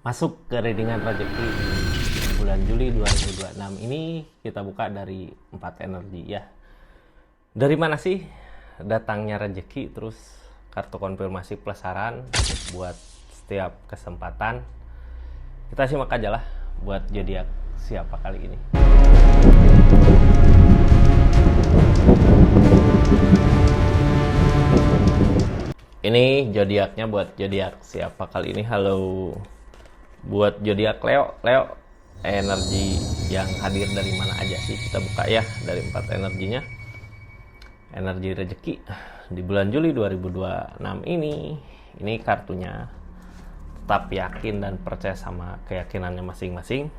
Masuk ke readingan rezeki di bulan Juli 2026 ini kita buka dari 4 energi ya. Dari mana sih datangnya rezeki, terus kartu konfirmasi plus saran buat setiap kesempatan. Kita simak aja lah buat zodiak siapa kali ini. Ini zodiaknya buat zodiak siapa kali ini. Halo. Buat zodiak Leo, energi yang hadir dari mana aja sih? Kita buka ya dari 4 energinya. Energi rezeki di bulan Juli 2026 ini kartunya tetap yakin dan percaya sama keyakinannya masing-masing.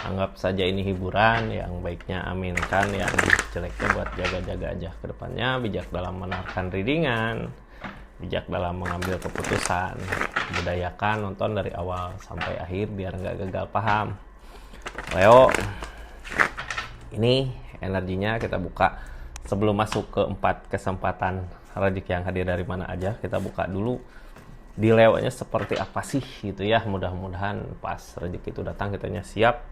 Anggap saja ini hiburan, yang baiknya aminkan, yang jeleknya buat jaga-jaga aja ke depannya. Bijak dalam menawarkan readingan, bijak dalam mengambil keputusan, budayakan nonton dari awal sampai akhir biar nggak gagal paham. Leo, ini energinya kita buka. Sebelum masuk ke 4 kesempatan rezeki yang hadir dari mana aja, kita buka dulu di Leo-nya seperti apa sih gitu ya. Mudah-mudahan pas rezeki itu datang kitanya siap.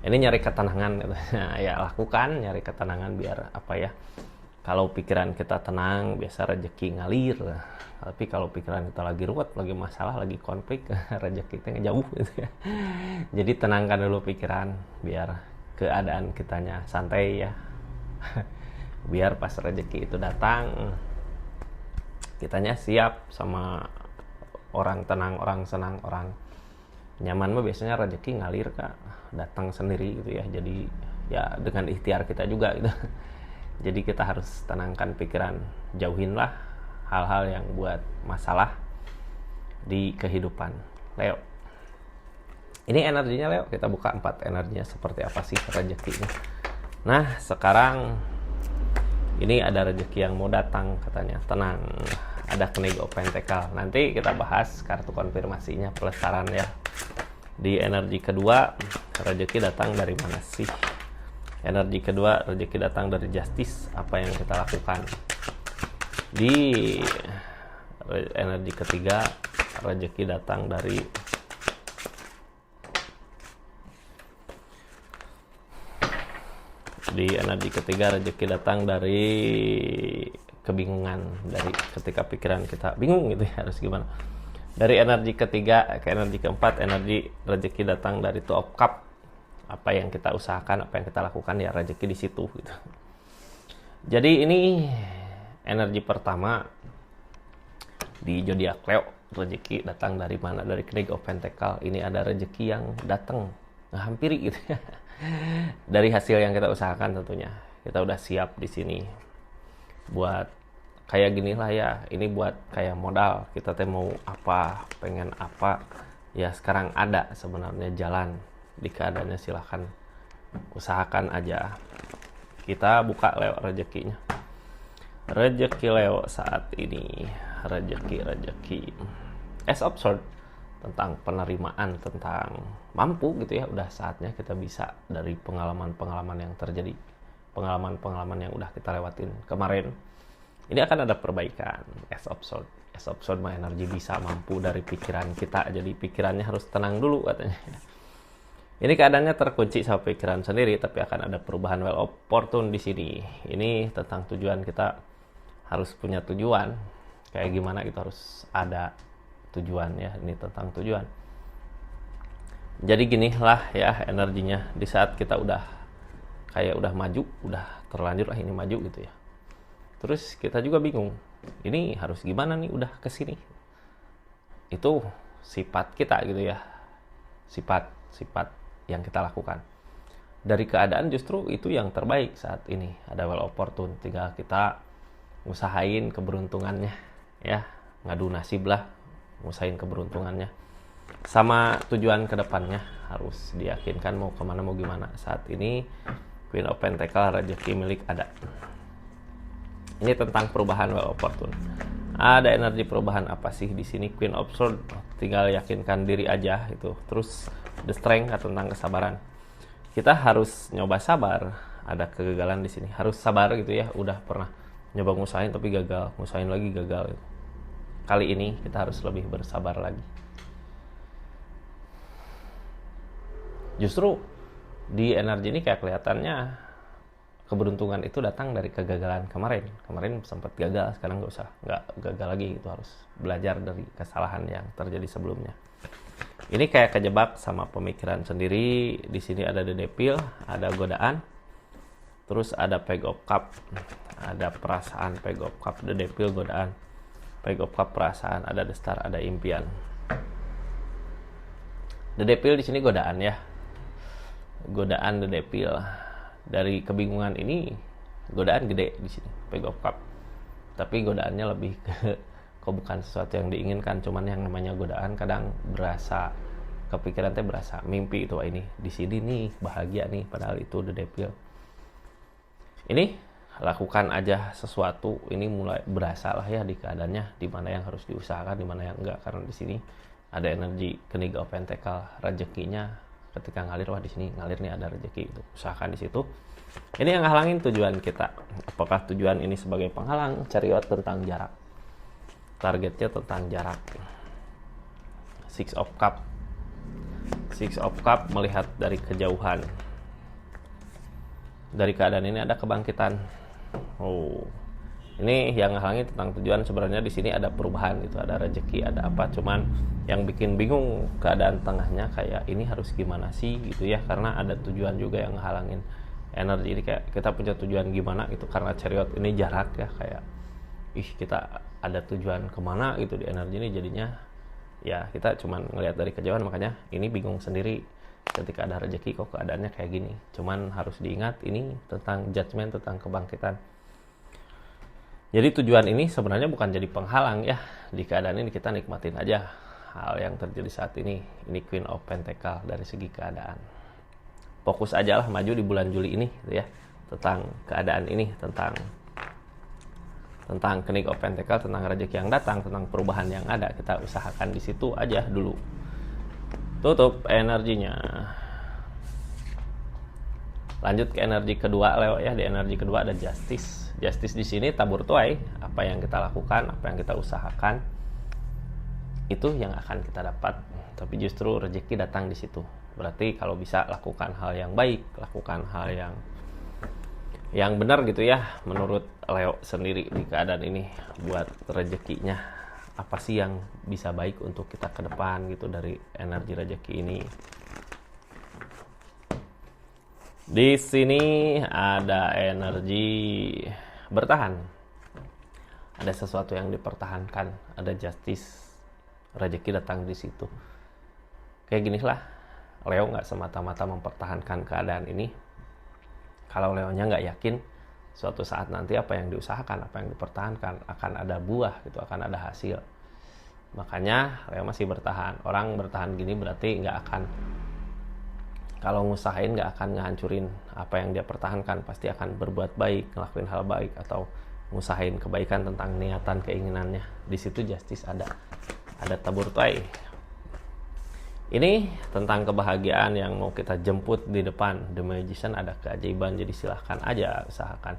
Ini nyari ketenangan katanya. Ya lakukan nyari ketenangan biar apa ya, kalau pikiran kita tenang biasa rezeki ngalir. Tapi kalau pikiran kita lagi ruwet, lagi masalah, lagi konflik, rezeki kita ngejauh gitu ya. Jadi tenangkan dulu pikiran biar keadaan kitanya santai ya. Biar pas rezeki itu datang kitanya siap, sama orang tenang, orang senang, orang nyaman mah biasanya rezeki ngalir Kak, datang sendiri gitu ya. Jadi ya dengan ikhtiar kita juga gitu. Jadi kita harus tenangkan pikiran, jauhinlah hal-hal yang buat masalah di kehidupan Leo. Ini energinya Leo, kita buka 4 energinya seperti apa sih rezekinya. Nah sekarang ini ada rezeki yang mau datang katanya, tenang. Ada Knight of Pentacle. Nanti kita bahas kartu konfirmasinya plus saran ya. Di energi kedua, rezeki datang dari mana sih? Energi kedua, rezeki datang dari Justice. Apa yang kita lakukan? Di energi ketiga, rezeki datang dari rezeki datang dari kebingungan, dari ketika pikiran kita bingung gitu ya, harus gimana. Dari energi ketiga ke energi keempat, energi rezeki datang dari Two of Cup. Apa yang kita usahakan, apa yang kita lakukan ya rezeki di situ gitu. Jadi ini energi pertama di zodiak Leo, rezeki datang dari mana? Dari Knight of Pentacle. Ini ada rezeki yang datang hampiri gitu ya. Dari hasil yang kita usahakan tentunya. Kita udah siap di sini buat kayak gini lah ya. Ini buat kayak modal. Kita teh mau apa, pengen apa, ya sekarang ada sebenarnya jalan. Di keadaannya silahkan usahakan aja. Kita buka Leo rezekinya. Rezeki Leo saat ini, rezeki Ace of Swords, tentang penerimaan, tentang mampu gitu ya. Udah saatnya kita bisa dari pengalaman-pengalaman yang terjadi, pengalaman-pengalaman yang udah kita lewatin kemarin. Ini akan ada perbaikan. Ace of Swords mah energi bisa, mampu dari pikiran kita. Jadi pikirannya harus tenang dulu katanya. Ini keadaannya terkunci sama pikiran sendiri, tapi akan ada perubahan. Well of Fortune di sini. Ini tentang tujuan, kita harus punya tujuan. Kayak gimana gitu, harus ada tujuan ya. Ini tentang tujuan. Jadi gini lah ya energinya. Di saat kita udah kayak udah maju, udah terlanjur lah ini maju gitu ya. Terus kita juga bingung. Ini harus gimana nih udah kesini. Itu sifat kita gitu ya. Sifat yang kita lakukan. Dari keadaan justru itu yang terbaik saat ini. Ada Well of Fortune, tinggal kita ngusahain keberuntungannya ya. Ngadu nasib lah, ngusahain keberuntungannya. Sama tujuan kedepannya harus diyakinkan mau kemana mau gimana. Saat ini Queen of Pentacle, rezeki milik ada. Ini tentang perubahan Well of Fortune. Ada energi perubahan apa sih di sini? Queen of Swords, tinggal yakinkan diri aja itu. Terus The Strength tentang kesabaran. Kita harus nyoba sabar. Ada kegagalan di sini. Harus sabar gitu ya. Udah pernah nyoba ngusahain tapi gagal, ngusahain lagi gagal. Kali ini kita harus lebih bersabar lagi. Justru di energi ini kayak kelihatannya keberuntungan itu datang dari kegagalan kemarin. Kemarin sempat gagal, sekarang nggak gagal lagi, itu harus belajar dari kesalahan yang terjadi sebelumnya. Ini kayak kejebak sama pemikiran sendiri. Di sini ada the devil, ada godaan, terus ada page of cup, ada perasaan. Page of cup, the devil, godaan. Page of cup, perasaan, ada the star, ada impian. The devil di sini godaan ya, godaan the devil. Dari kebingungan ini godaan gede di sini, page of cup. Tapi godaannya lebih ke kok bukan sesuatu yang diinginkan, cuman yang namanya godaan kadang berasa kepikiran teh berasa mimpi itu, ini di sini nih bahagia nih, padahal itu the devil. Ini lakukan aja sesuatu, ini mulai berasa lah ya di keadaannya, di mana yang harus diusahakan, di mana yang enggak, karena di sini ada energi King of Pentacle, rezekinya ketika ngalir, wah di sini ngalir nih, ada rezeki, itu usahakan di situ. Ini yang ngalangin tujuan kita. Apakah tujuan ini sebagai penghalang? Chariot tentang jarak, targetnya tentang jarak. Six of Cup, Six of Cup melihat dari kejauhan. Dari keadaan ini ada kebangkitan. Ini yang ngalangin tentang tujuan. Sebenarnya di sini ada perubahan, itu ada rezeki, ada apa, cuman yang bikin bingung keadaan tengahnya kayak ini harus gimana sih gitu ya, karena ada tujuan juga yang ngehalangin energi ini. Kayak kita punya tujuan gimana gitu, karena chariot ini jarak ya, kayak kita ada tujuan kemana gitu di energi ini, jadinya ya kita cuman ngelihat dari kejauhan. Makanya ini bingung sendiri ketika ada rezeki kok keadaannya kayak gini. Cuman harus diingat ini tentang judgment, tentang kebangkitan. Jadi tujuan ini sebenarnya bukan jadi penghalang ya, di keadaan ini kita nikmatin aja hal yang terjadi saat ini. Ini Queen of Pentacle dari segi keadaan. Fokus aja lah maju di bulan Juli ini gitu ya, tentang keadaan ini, tentang King of Pentacle, tentang rezeki yang datang, tentang perubahan yang ada. Kita usahakan di situ aja dulu. Tutup energinya. Lanjut ke energi kedua Leo ya. Di energi kedua ada Justice. Justice di sini tabur tuai, apa yang kita lakukan, apa yang kita usahakan, itu yang akan kita dapat. Tapi justru rezeki datang di situ. Berarti kalau bisa lakukan hal yang baik, lakukan hal yang benar gitu ya, menurut Leo sendiri di keadaan ini. Buat rezekinya, apa sih yang bisa baik untuk kita ke depan gitu dari energi rezeki ini. Di sini ada energi bertahan, ada sesuatu yang dipertahankan, ada Justice, rezeki datang di situ. Kayak gini lah, Leo nggak semata-mata mempertahankan keadaan ini. Kalau Leonya nggak yakin suatu saat nanti apa yang diusahakan, apa yang dipertahankan akan ada buah gitu, akan ada hasil. Makanya Leo masih bertahan. Orang bertahan gini berarti nggak akan, kalau ngusahain nggak akan ngehancurin apa yang dia pertahankan, pasti akan berbuat baik, ngelakuin hal baik, atau ngusahain kebaikan tentang niatan keinginannya. Di situ Justice ada tabur tuai. Ini tentang kebahagiaan yang mau kita jemput di depan. The Magician, ada keajaiban, jadi silahkan aja usahakan.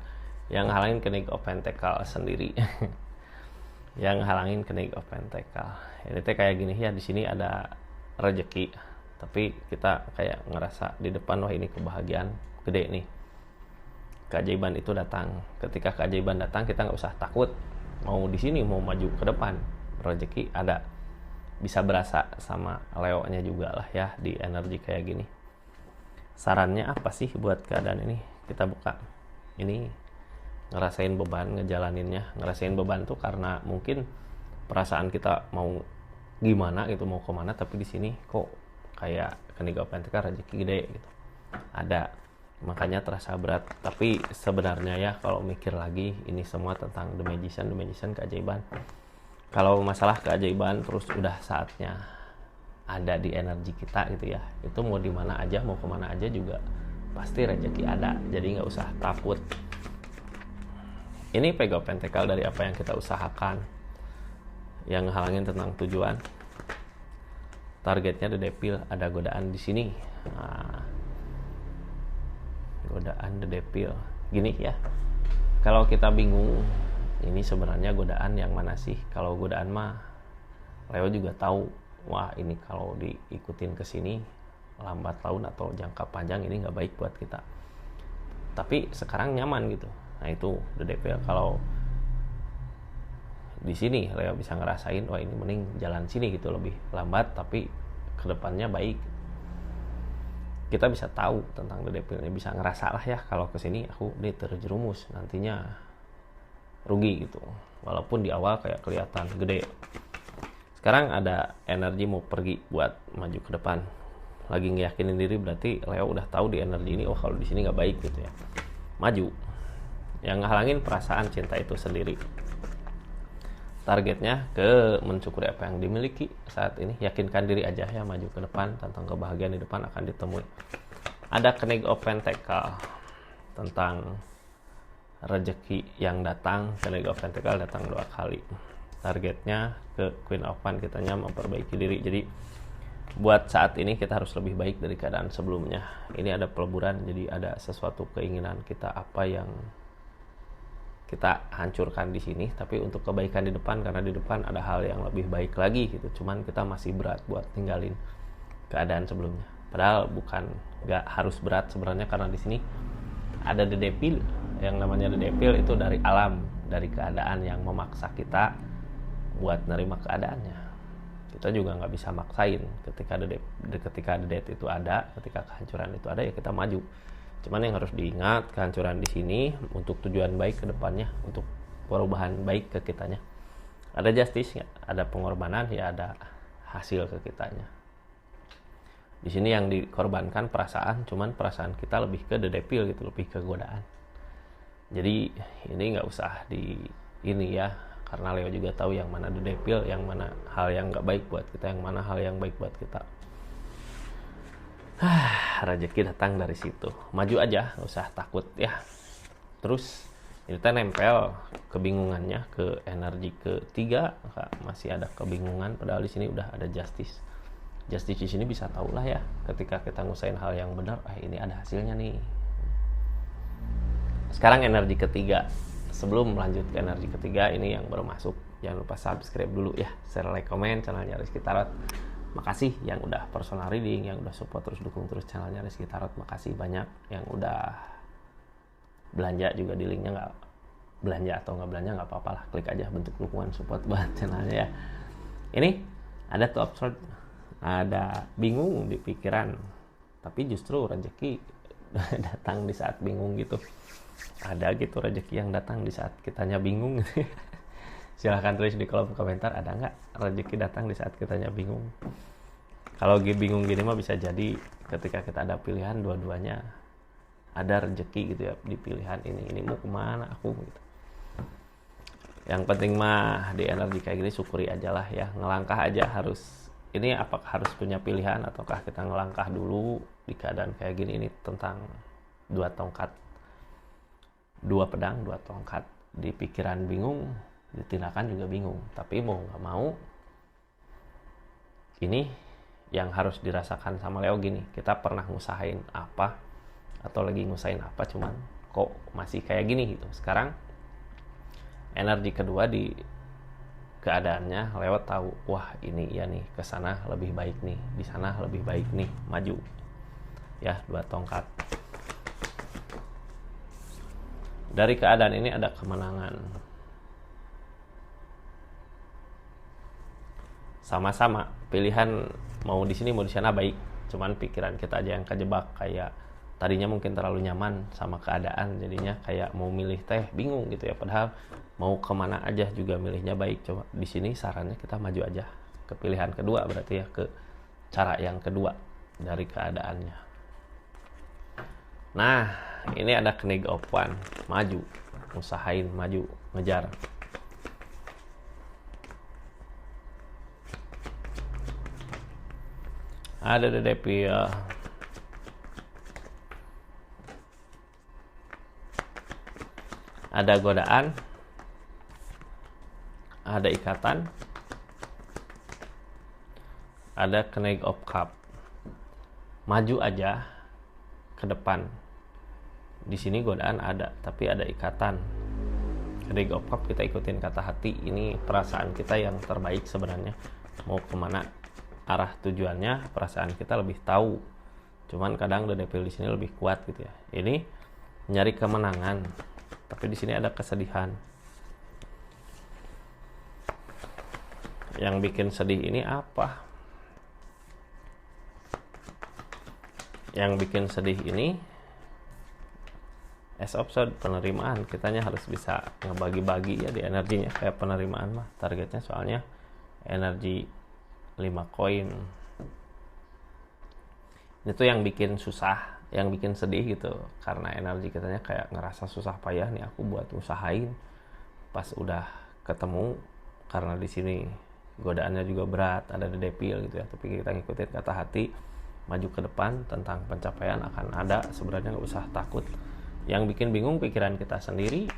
Yang halangin King of Pentacle sendiri. Yang halangin King of Pentacle. Ini teh kayak gini ya, di sini ada rezeki, tapi kita kayak ngerasa di depan, wah ini kebahagiaan gede nih, keajaiban itu datang. Ketika keajaiban datang, kita nggak usah takut, mau di sini mau maju ke depan, rezeki ada. Bisa berasa sama Leo-nya juga lah ya di energi kayak gini. Sarannya apa sih buat keadaan ini? Kita buka ini, ngerasain beban, ngejalaninnya. Ngerasain beban tuh karena mungkin perasaan kita mau gimana gitu, mau kemana, tapi di sini kok kayak King of Pentacle, rezeki gede gitu ada, makanya terasa berat. Tapi sebenarnya ya kalau mikir lagi, ini semua tentang The Magician, keajaiban. Kalau masalah keajaiban terus udah saatnya ada di energi kita gitu ya, itu mau di mana aja, mau kemana aja juga pasti rezeki ada. Jadi nggak usah takut. Ini Page of Pentacle dari apa yang kita usahakan, yang halangin tentang tujuan. Targetnya The Devil, ada godaan di sini. Nah, godaan The Devil. Gini ya, kalau kita bingung, ini sebenarnya godaan yang mana sih? Kalau godaan mah Leo juga tahu, wah ini kalau diikutin ke sini lambat laun atau jangka panjang ini nggak baik buat kita. Tapi sekarang nyaman gitu. Nah itu the devil. Kalau di sini Leo bisa ngerasain, wah ini mending jalan sini gitu, lebih lambat tapi kedepannya baik. Kita bisa tahu tentang the devil ini, bisa ngerasa lah ya kalau kesini aku ini terjerumus, nantinya rugi gitu. Walaupun di awal kayak kelihatan gede. Sekarang ada energi mau pergi buat maju ke depan. Lagi ngeyakinin diri, berarti Leo udah tahu di energi ini, oh kalau di sini nggak baik gitu ya. Maju. Yang ngehalangin perasaan cinta itu sendiri. Targetnya ke mensyukuri apa yang dimiliki saat ini. Yakinkan diri aja ya, maju ke depan, tentang kebahagiaan di depan akan ditemui. Ada Knight's of Pentacles tentang rezeki yang datang. Knight's of Pentacles datang 2 kali. Targetnya ke Queen of Wands, kitanya memperbaiki diri. Jadi buat saat ini kita harus lebih baik dari keadaan sebelumnya. Ini ada peleburan, jadi ada sesuatu keinginan kita apa yang kita hancurkan di sini, tapi untuk kebaikan di depan, karena di depan ada hal yang lebih baik lagi gitu. Cuman kita masih berat buat tinggalin keadaan sebelumnya. Padahal bukan, nggak harus berat sebenarnya, karena di sini ada the devil. Yang namanya the devil itu dari alam, dari keadaan yang memaksa kita buat nerima keadaannya. Kita juga nggak bisa maksain. Ketika the death itu ada, ketika kehancuran itu ada, ya kita maju. Cuman yang harus diingat, kehancuran di sini untuk tujuan baik ke depannya, untuk perubahan baik ke kitanya. Ada justice, ada pengorbanan, ya ada hasil ke kitanya. Di sini yang dikorbankan perasaan, cuman perasaan kita lebih ke the devil gitu, lebih ke godaan. Jadi ini nggak usah di ini ya, karena Leo juga tahu yang mana the devil, yang mana hal yang nggak baik buat kita, yang mana hal yang baik buat kita. Rezeki datang dari situ. Maju aja, nggak usah takut ya. Terus ini kita nempel kebingungannya ke energi ketiga. Masih ada kebingungan, padahal di sini udah ada justice. Justice di sini bisa tahu lah ya, ketika kita ngusain hal yang benar, ini ada hasilnya nih. Sekarang energi ketiga. Sebelum melanjut ke energi ketiga, ini yang baru masuk, jangan lupa subscribe dulu ya, share, like, komen channelnya Rizky Tarot. Makasih yang udah personal reading, yang udah support, terus dukung terus channelnya Rizky Tarot. Makasih banyak yang udah belanja juga di linknya. Nggak belanja atau nggak belanja nggak apa-apa lah, klik aja bentuk dukungan support buat channelnya ya. Ini ada two of swords, ada bingung di pikiran, tapi justru rezeki datang di saat bingung gitu. Ada gitu rezeki yang datang di saat kitanya bingung. Silahkan tulis di kolom komentar, ada nggak rezeki datang di saat kitanya bingung. Kalau bingung gini mah bisa jadi ketika kita ada pilihan, dua-duanya ada rezeki gitu ya di pilihan ini mau kemana aku gitu. Yang penting mah di energi kayak gini syukuri aja lah ya, ngelangkah aja. Harus ini, apakah harus punya pilihan ataukah kita ngelangkah dulu di keadaan kayak gini. Ini tentang 2 tongkat, 2 pedang, 2 tongkat. Di pikiran bingung, di tindakan juga bingung. Tapi mau nggak mau, ini yang harus dirasakan sama Leo gini. Kita pernah ngusahain apa atau lagi ngusahain apa, cuman kok masih kayak gini gitu. Sekarang energi kedua di keadaannya, Leo tahu, wah ini ya nih, kesana lebih baik nih, di sana lebih baik nih, maju ya. 2 tongkat. Dari keadaan ini ada kemenangan. Sama-sama pilihan mau di sini mau di sana baik, cuman pikiran kita aja yang kejebak. Kayak tadinya mungkin terlalu nyaman sama keadaan, jadinya kayak mau milih teh bingung gitu ya, padahal mau kemana aja juga milihnya baik. Coba di sini sarannya kita maju aja ke pilihan kedua, berarti ya ke cara yang kedua dari keadaannya. Nah ini ada Knight of Wands, maju, usahain maju, ngejar. Ada the devil, ada godaan, ada ikatan, ada Knight of Cup. Maju aja ke depan. Di sini godaan ada, tapi ada ikatan. Knight of Cup, kita ikutin kata hati. Ini perasaan kita yang terbaik sebenarnya. Mau kemana arah tujuannya, perasaan kita lebih tahu. Cuman kadang the devil di sini lebih kuat gitu ya. Ini nyari kemenangan, tapi di sini ada kesedihan. Yang bikin sedih ini apa? Yang bikin sedih ini as of sword, penerimaan. Kitanya harus bisa ngebagi-bagi ya di energinya. Kayak penerimaan mah targetnya soalnya energi 5 koin. Itu yang bikin susah, yang bikin sedih gitu, karena energi kitanya kayak ngerasa susah payah nih aku buat usahain, pas udah ketemu karena di sini godaannya juga berat, ada the devil gitu ya, tapi kita ngikutin kata hati, maju ke depan, tentang pencapaian akan ada, sebenarnya nggak usah takut. Yang bikin bingung pikiran kita sendiri,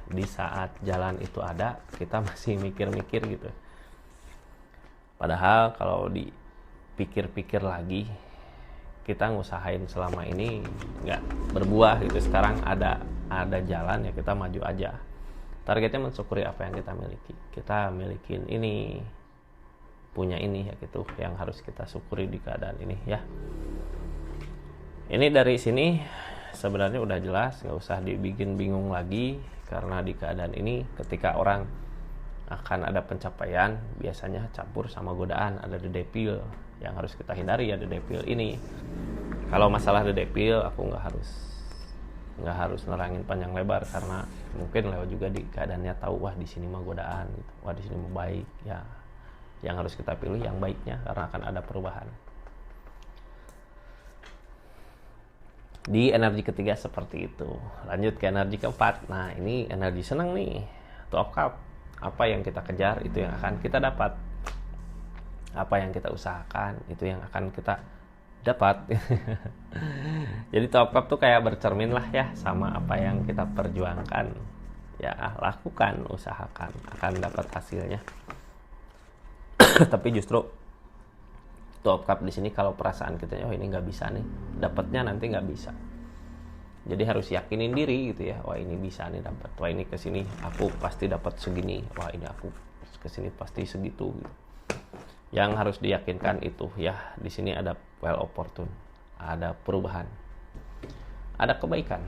di saat jalan itu ada kita masih mikir-mikir gitu, padahal kalau dipikir-pikir lagi kita ngusahain selama ini nggak berbuah gitu. Sekarang ada jalan ya, kita maju aja. Targetnya mensyukuri apa yang kita miliki. Kita milikin ini, punya ini ya gitu, yang harus kita syukuri di keadaan ini ya. Ini dari sini sebenarnya udah jelas, nggak usah dibikin bingung lagi, karena di keadaan ini ketika orang akan ada pencapaian biasanya campur sama godaan, ada the devil yang harus kita hindari ya, the devil ini. Kalau masalah the devil aku nggak harus nerangin panjang lebar, karena mungkin Leo juga di keadaannya tahu, wah di sini mah godaan gitu, wah di sini mah baik ya. Yang harus kita pilih yang baiknya, karena akan ada perubahan. Di energi ketiga seperti itu. Lanjut ke energi keempat. Nah ini energi senang nih, Two of Cups. Apa yang kita kejar itu yang akan kita dapat. Apa yang kita usahakan itu yang akan kita dapat. Jadi Two of Cups tuh kayak bercermin lah ya sama apa yang kita perjuangkan. Ya lakukan, usahakan, akan dapat hasilnya. Tapi justru Two of Cups di sini kalau perasaan kita, oh ini nggak bisa nih, dapatnya nanti nggak bisa. Jadi harus yakinin diri gitu ya, wah ini bisa nih dapat, wah ini kesini aku pasti dapat segini, wah ini aku kesini pasti segitu gitu. Yang harus diyakinkan itu ya, di sini ada well opportune, ada perubahan, ada kebaikan.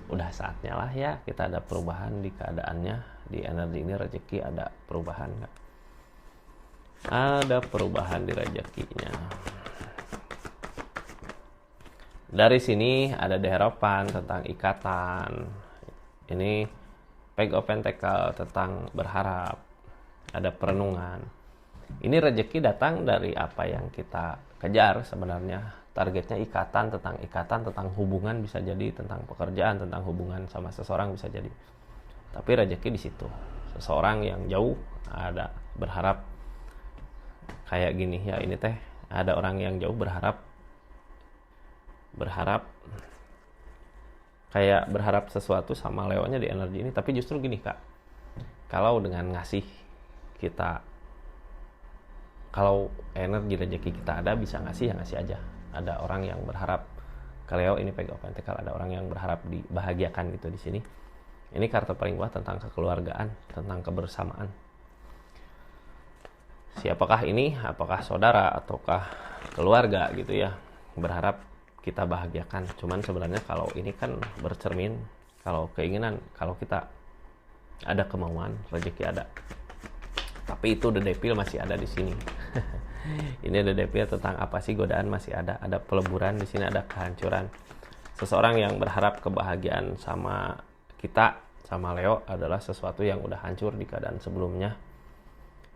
Udah saatnya lah ya kita ada perubahan di keadaannya, di energi ini rezeki ada perubahan nggak? Ada perubahan di rezekinya. Dari sini ada harapan tentang ikatan. Ini Page of Pentacles tentang berharap. Ada perenungan. Ini rezeki datang dari apa yang kita kejar sebenarnya. Targetnya ikatan, tentang hubungan, bisa jadi tentang pekerjaan, tentang hubungan sama seseorang bisa jadi. Tapi rezeki di situ. Seseorang yang jauh ada berharap kayak gini ya, ini teh ada orang yang jauh berharap kayak berharap sesuatu sama Leonya di energi ini. Tapi justru gini Kak, kalau dengan ngasih kita, kalau energi rezeki kita ada, bisa ngasih ya ngasih aja. Ada orang yang berharap ke Leo, ini Page of Pentacles, ada orang yang berharap dibahagiakan gitu di sini. Ini kartu paling bawah tentang kekeluargaan, tentang kebersamaan. Siapakah ini? Apakah saudara ataukah keluarga gitu ya, berharap kita bahagiakan. Cuman sebenarnya kalau ini kan bercermin, kalau keinginan, kalau kita ada kemauan, rezeki ada. Tapi itu the devil masih ada di sini. Ini the devil tentang apa sih, godaan masih ada peleburan di sini, ada kehancuran. Seseorang yang berharap kebahagiaan sama kita, sama Leo, adalah sesuatu yang udah hancur di keadaan sebelumnya.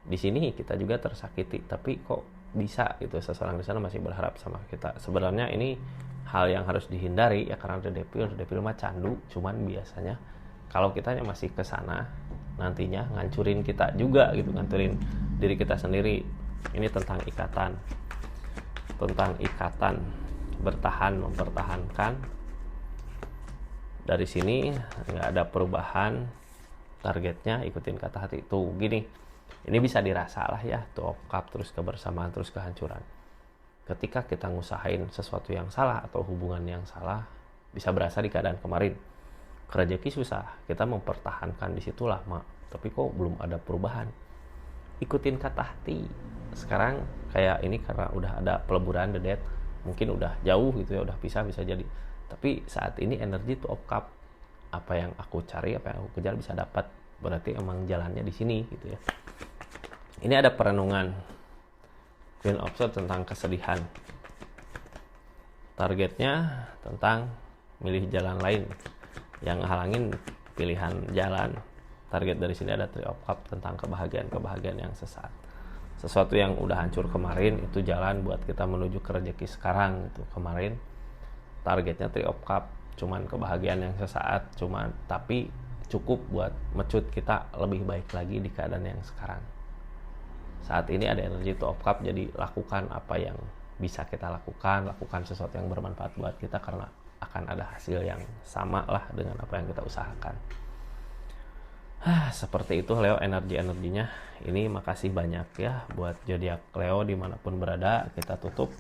Di sini kita juga tersakiti, tapi kok bisa gitu seseorang di sana masih berharap sama kita. Sebenarnya ini hal yang harus dihindari ya, karena the devil mah candu. Cuman biasanya kalau kitanya masih ke sana, nantinya ngancurin kita juga gitu, ngancurin diri kita sendiri. Ini tentang ikatan, bertahan, mempertahankan. Dari sini nggak ada perubahan, targetnya ikutin kata hati. Tuh gini, ini bisa dirasa lah ya, Two of Cups, terus kebersamaan, terus kehancuran. Ketika kita ngusahain sesuatu yang salah atau hubungan yang salah, bisa berasa di keadaan kemarin. Rezeki susah, kita mempertahankan di situ lama, tapi kok belum ada perubahan. Ikutin kata hati. Sekarang kayak ini karena udah ada peleburan, the death, mungkin udah jauh gitu ya, udah pisah bisa jadi. Tapi saat ini energi two of cup, apa yang aku cari, apa yang aku kejar bisa dapat, berarti emang jalannya di sini gitu ya. Ini ada perenungan Queen of Swords tentang kesedihan, targetnya tentang milih jalan lain yang halangin pilihan jalan. Target dari sini ada Three of Cups tentang kebahagiaan yang sesaat. Sesuatu yang udah hancur kemarin itu jalan buat kita menuju ke rezeki sekarang gitu. Kemarin targetnya Three of Cups, cuman kebahagiaan yang sesaat, tapi cukup buat mecut kita lebih baik lagi di keadaan yang sekarang. Saat ini ada energi Two of Cups, jadi lakukan apa yang bisa kita lakukan sesuatu yang bermanfaat buat kita, karena akan ada hasil yang sama lah dengan apa yang kita usahakan. Seperti itu Leo, energinya ini. Makasih banyak ya buat zodiak Leo dimanapun berada. Kita tutup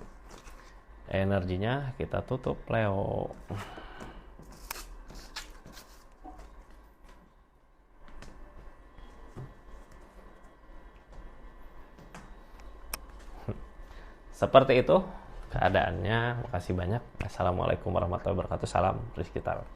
energinya, kita tutup Leo. Seperti itu keadaannya. Makasih banyak. Assalamualaikum warahmatullahi wabarakatuh. Salam Rizky Tarot.